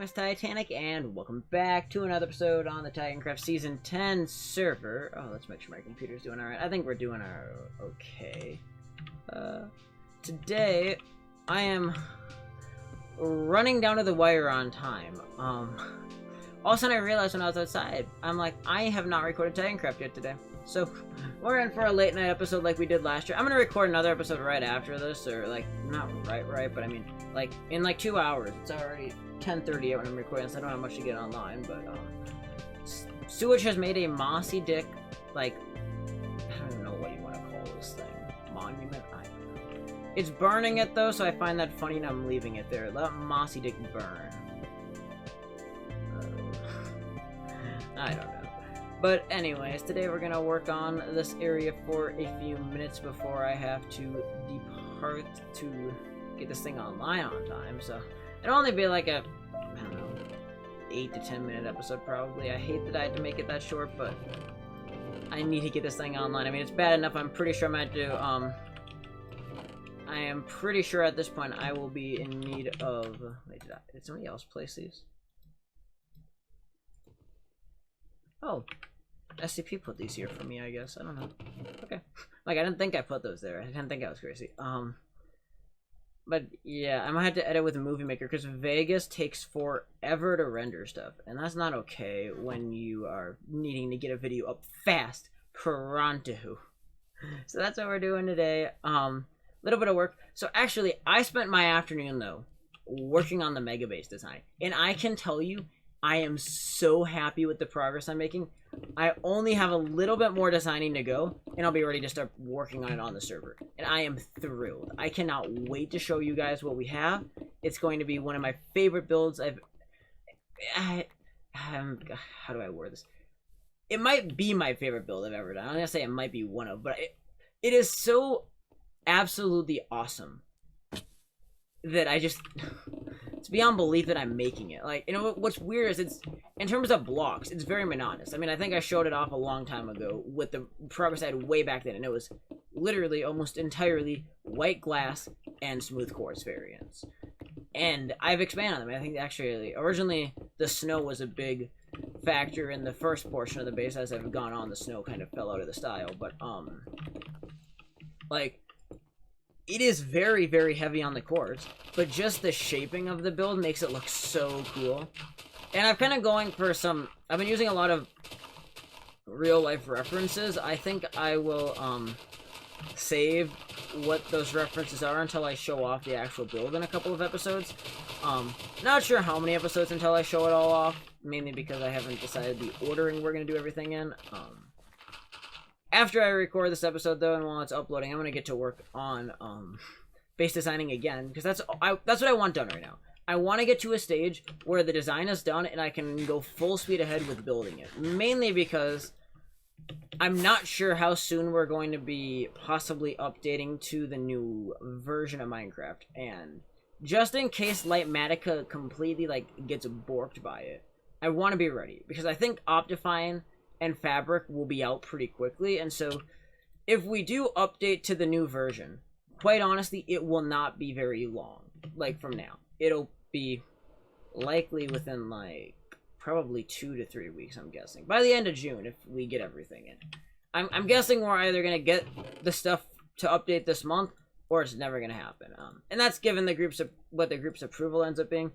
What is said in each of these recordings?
name's Titanic, and welcome back to another episode on the Titancraft Season 10 server. Oh, let's make sure my computer's doing alright. I think we're doing okay. Today, I am running down to the wire on time. All of a sudden I realized when I was outside, I'm like, I have not recorded Titancraft yet today. So, we're in for a late night episode like we did last year. I'm gonna record another episode right after this, or like, not right, but I mean, like, in like 2 hours. It's already 10:38 when I'm recording, so I don't have much to get online, but, Sewage has made a mossy dick, like, I don't know what you want to call this thing. Monument? I don't know. It's burning it, though, so I find that funny and I'm leaving it there. Let mossy dick burn. I don't know. But anyways, today we're gonna work on this area for a few minutes before I have to depart to get this thing online on time, so it'll only be like a, I don't know, 8 to 10 minute episode probably. I hate that I had to make it that short, but I need to get this thing online. I mean, it's bad enough. I'm pretty sure I'm gonna do, I am pretty sure at this point I will be in need of, wait, did somebody else place these? Oh, SCP put these here for me, I guess. I don't know. Okay. Like, I didn't think I put those there. I didn't think I was crazy. But yeah, I might have to edit with a Movie Maker because Vegas takes forever to render stuff. And that's not okay when you are needing to get a video up fast, pronto. So that's what we're doing today. Little bit of work. So actually, I spent my afternoon, though, working on the Mega Base design. And I can tell you, I am so happy with the progress I'm making. I only have a little bit more designing to go, and I'll be ready to start working on it on the server. And I am thrilled. I cannot wait to show you guys what we have. It's going to be one of my favorite builds how do I word this? It might be my favorite build I've ever done. I'm going to say it might be one of, but it is so absolutely awesome that I just... It's beyond belief that I'm making it. Like, you know, what's weird is it's, in terms of blocks, it's very monotonous. I mean, I think I showed it off a long time ago with the progress I had way back then, and it was literally almost entirely white glass and smooth quartz variants. And I've expanded on them. I think actually, originally, the snow was a big factor in the first portion of the base. As I've gone on, the snow kind of fell out of the style, but, like, it is very, very heavy on the quartz, but just the shaping of the build makes it look so cool. And I'm kind of going for some... I've been using a lot of real-life references. I think I will, save what those references are until I show off the actual build in a couple of episodes. Not sure how many episodes until I show it all off, mainly because I haven't decided the ordering we're going to do everything in. After I record this episode, though, and while it's uploading, I'm going to get to work on base designing again, because that's what I want done right now. I want to get to a stage where the design is done and I can go full speed ahead with building it. Mainly because I'm not sure how soon we're going to be possibly updating to the new version of Minecraft. And just in case Lightmatica completely, like, gets borked by it, I want to be ready. Because I think Optifine and Fabric will be out pretty quickly, and so if we do update to the new version, quite honestly, it will not be very long, like from now. It'll be likely within, like, probably 2 to 3 weeks, I'm guessing. By the end of June, if we get everything in. I'm guessing we're either going to get the stuff to update this month, or it's never going to happen. And that's given the group's, what the group's approval ends up being.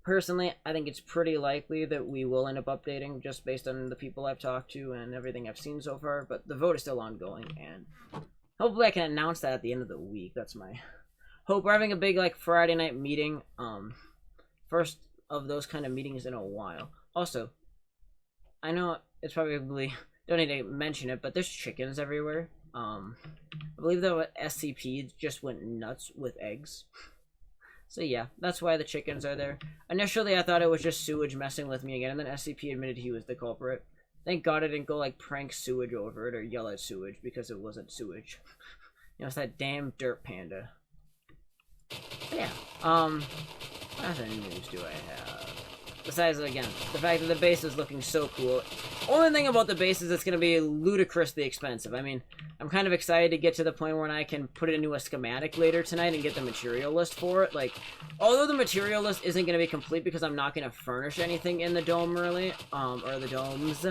Personally, I think it's pretty likely that we will end up updating just based on the people I've talked to and everything I've seen so far, but the vote is still ongoing, and hopefully I can announce that at the end of the week. That's my hope. We're having a big, like, Friday night meeting, first of those kind of meetings in a while. Also, I know it's probably, don't need to mention it, but there's chickens everywhere. I believe that SCP just went nuts with eggs. So yeah, that's why the chickens are there. Initially, I thought it was just Sewage messing with me again, and then SCP admitted he was the culprit. Thank God I didn't go, like, prank Sewage over it or yell at Sewage, because it wasn't Sewage. You know, it's that damn dirt panda. But yeah, what other news do I have? besides, again, the fact that the base is looking so cool. Only thing about the base is it's going to be ludicrously expensive. I mean, I'm kind of excited to get to the point where I can put it into a schematic later tonight and get the material list for it. Like, although the material list isn't going to be complete because I'm not going to furnish anything in the dome, really, or the domes.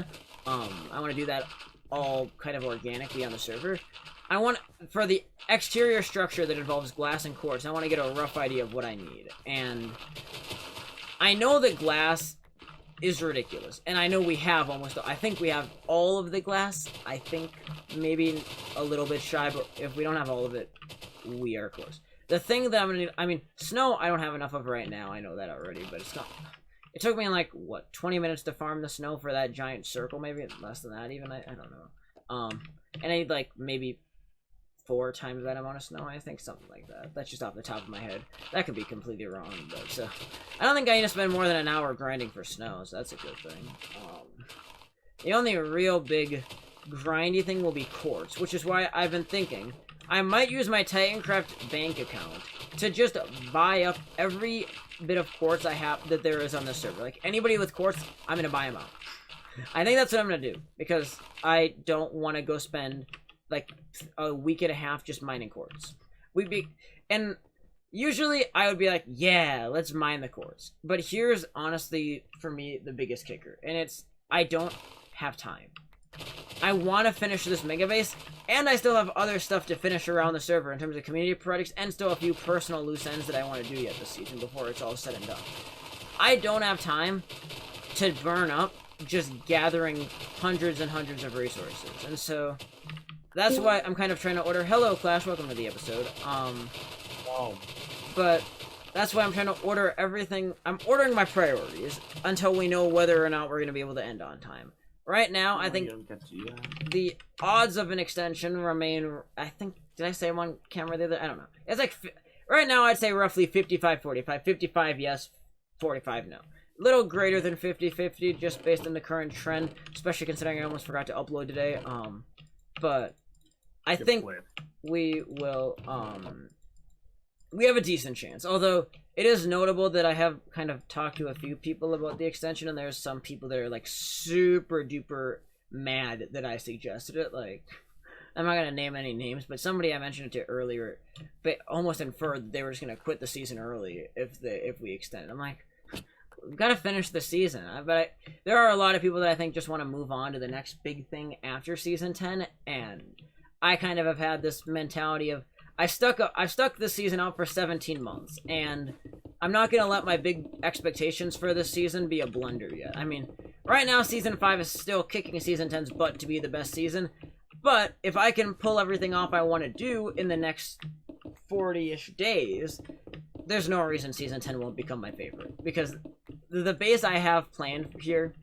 I want to do that all kind of organically on the server. I want, for the exterior structure that involves glass and quartz, I want to get a rough idea of what I need. And I know that glass is ridiculous. And I know we have almost, I think we have all of the glass. I think maybe a little bit shy, but if we don't have all of it, we are close. The thing that I'm going to need, I mean, snow I don't have enough of right now. I know that already, but it's not. It took me like, what, 20 minutes to farm the snow for that giant circle, maybe less than that even, I don't know. And I need like maybe 4 times that amount of snow, I think, something like that. That's just off the top of my head. That could be completely wrong, but I don't think I need to spend more than an hour grinding for snow, so that's a good thing. The only real big grindy thing will be quartz, which is why I've been thinking I might use my Titancraft bank account to just buy up every bit of quartz I have that there is on this server. Like, anybody with quartz, I'm gonna buy them out. I think that's what I'm gonna do, because I don't want to go spend like a week and a half just mining quartz. And usually I would be like, yeah, let's mine the quartz. But here's honestly for me the biggest kicker, and it's I don't have time. I want to finish this mega base, and I still have other stuff to finish around the server in terms of community projects, and still a few personal loose ends that I want to do yet this season before it's all said and done. I don't have time to burn up just gathering hundreds and hundreds of resources, and so that's why I'm kind of trying to order. Hello, Clash. Welcome to the episode. But that's why I'm trying to order everything. I'm ordering my priorities until we know whether or not we're going to be able to end on time. Right now, I think the odds of an extension remain, I think, did I say I'm on camera the other? I don't know. It's like, right now I'd say roughly 55-45. 55 yes, 45 no. Little greater than 50-50 just based on the current trend, especially considering I almost forgot to upload today. But I think we will, we have a decent chance. Although, it is notable that I have kind of talked to a few people about the extension, and there's some people that are, like, super duper mad that I suggested it. Like, I'm not gonna name any names, but somebody I mentioned it to earlier, but almost inferred that they were just gonna quit the season early if we extend it. I'm like, we've got to finish the season. But there are a lot of people that I think just want to move on to the next big thing after season 10, and I kind of have had this mentality of I've stuck this season out for 17 months, and I'm not gonna let my big expectations for this season be a blunder yet. I mean, right now season 5 is still kicking season 10's butt to be the best season, but if I can pull everything off I want to do in the next 40-ish days, there's no reason season 10 won't become my favorite, because the base I have planned here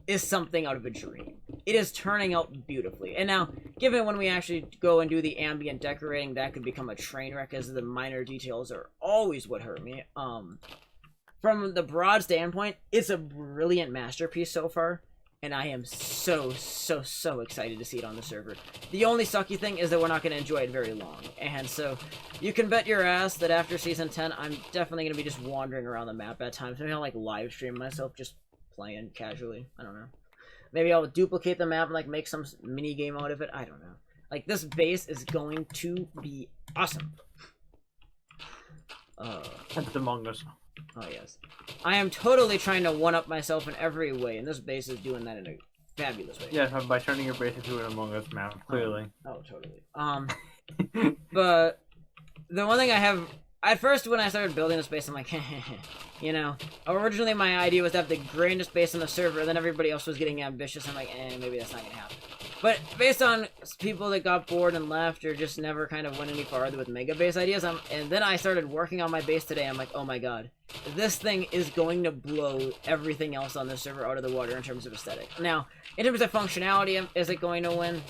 is something out of a dream. It is turning out beautifully. And now, given when we actually go and do the ambient decorating, that could become a train wreck, as the minor details are always what hurt me. From the broad standpoint, it's a brilliant masterpiece so far, and I am so excited to see it on the server. The only sucky thing is that we're not going to enjoy it very long, and so you can bet your ass that after season 10, I'm definitely going to be just wandering around the map at times. Maybe I'll like live stream myself just playing casually. I don't know. Maybe I'll duplicate the map and like make some mini game out of it. I don't know. Like, this base is going to be awesome. That's Among Us. Oh yes, I am totally trying to one up myself in every way, and this base is doing that in a fabulous way. Yeah, by turning your base into an Among Us map, clearly. Oh, totally. But the one thing I have. At first, when I started building this base, I'm like, you know, originally my idea was to have the grandest base on the server, and then everybody else was getting ambitious. I'm like, maybe that's not gonna happen. But based on people that got bored and left, or just never kind of went any farther with mega base ideas, and then I started working on my base today, I'm like, oh my god, this thing is going to blow everything else on the server out of the water in terms of aesthetic. Now, in terms of functionality, is it going to win?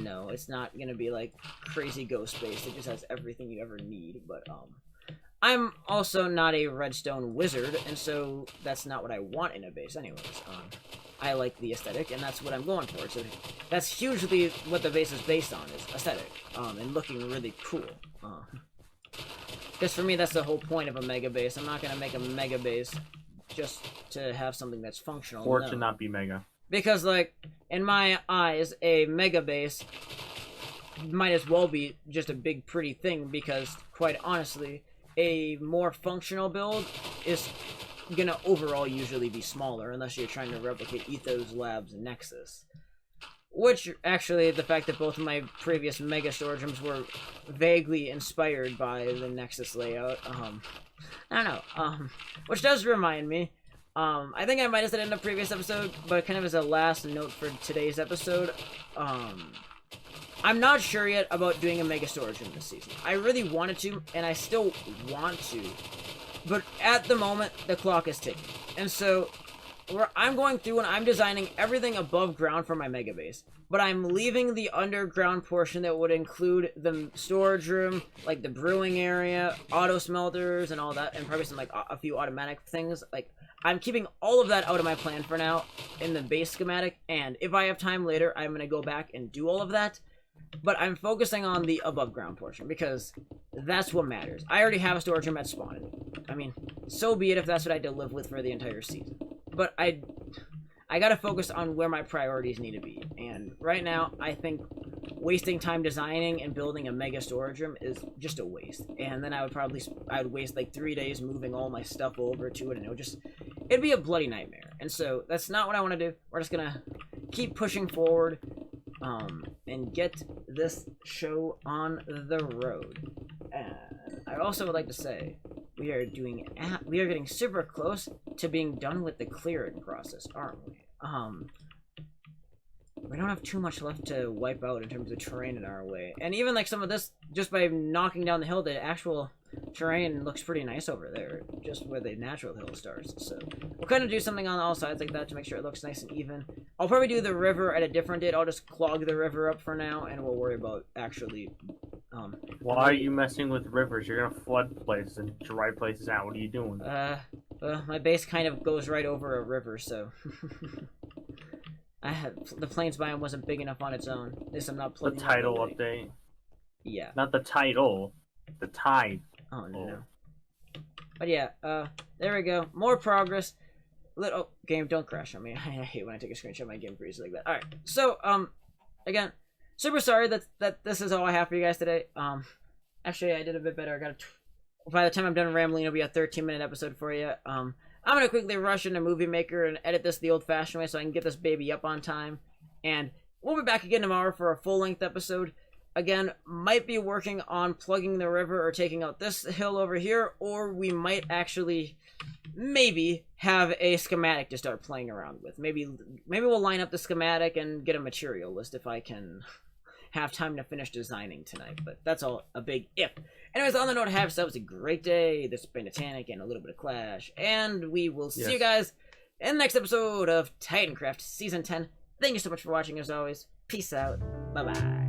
No, it's not gonna be like crazy ghost base that just has everything you ever need, but, I'm also not a redstone wizard, and so that's not what I want in a base anyways. I like the aesthetic, and that's what I'm going for. So that's hugely what the base is based on, is aesthetic, and looking really cool. Because for me, that's the whole point of a mega base. I'm not going to make a mega base just to have something that's functional. Or no. to not be mega. Because, like, in my eyes, a mega base might as well be just a big pretty thing, because, quite honestly, a more functional build is gonna overall usually be smaller, unless you're trying to replicate Ethos Labs Nexus. Which, actually, the fact that both of my previous mega storage rooms were vaguely inspired by the Nexus layout, I don't know, which does remind me, I think I might have said it in a previous episode, but kind of as a last note for today's episode, I'm not sure yet about doing a mega storage room this season. I really wanted to, and I still want to, but at the moment, the clock is ticking. And so, where I'm going through and I'm designing everything above ground for my mega base, but I'm leaving the underground portion that would include the storage room, like the brewing area, auto smelters, and all that, and probably some, like, a few automatic things. Like, I'm keeping all of that out of my plan for now in the base schematic, and if I have time later, I'm going to go back and do all of that. But I'm focusing on the above ground portion, because that's what matters. I already have a storage room at spawn. I mean, so be it if that's what I had to live with for the entire season. But I gotta focus on where my priorities need to be. And right now, I think wasting time designing and building a mega storage room is just a waste. And then I would waste like 3 days moving all my stuff over to it, and it'd be a bloody nightmare. And so that's not what I want to do. We're just gonna keep pushing forward, and get this show on the road. And I also would like to say, we are getting super close to being done with the clearing process, aren't we? We don't have too much left to wipe out in terms of terrain in our way. And even like some of this, just by knocking down the hill, the actual terrain looks pretty nice over there, just where the natural hill starts. So we'll kind of do something on all sides like that to make sure it looks nice and even. I'll probably do the river at a different date. I'll just clog the river up for now, and we'll worry about actually... Why are you messing with rivers? You're gonna flood places and dry places out. What are you doing? Well, my base kind of goes right over a river, so... the plains biome wasn't big enough on its own. At least I'm not The plugging title everything. update. Yeah. Not the title. The tide. Oh, no. But yeah, there we go. More progress. Game, don't crash on me. I hate when I take a screenshot of my game freezes like that. Alright, so, again, super sorry that this is all I have for you guys today. Actually, I did a bit better. By the time I'm done rambling, it'll be a 13-minute episode for you. I'm gonna quickly rush into Movie Maker and edit this the old-fashioned way so I can get this baby up on time. And we'll be back again tomorrow for a full-length episode. Again, might be working on plugging the river or taking out this hill over here, or we might actually, maybe, have a schematic to start playing around with. Maybe we'll line up the schematic and get a material list if I can have time to finish designing tonight, but that's all a big if. Anyways, on the note, have yourselves a great day. This has been Titanic and a little bit of Clash, and we will see you guys in the next episode of Titancraft Season 10. Thank you so much for watching, as always. Peace out. Bye-bye.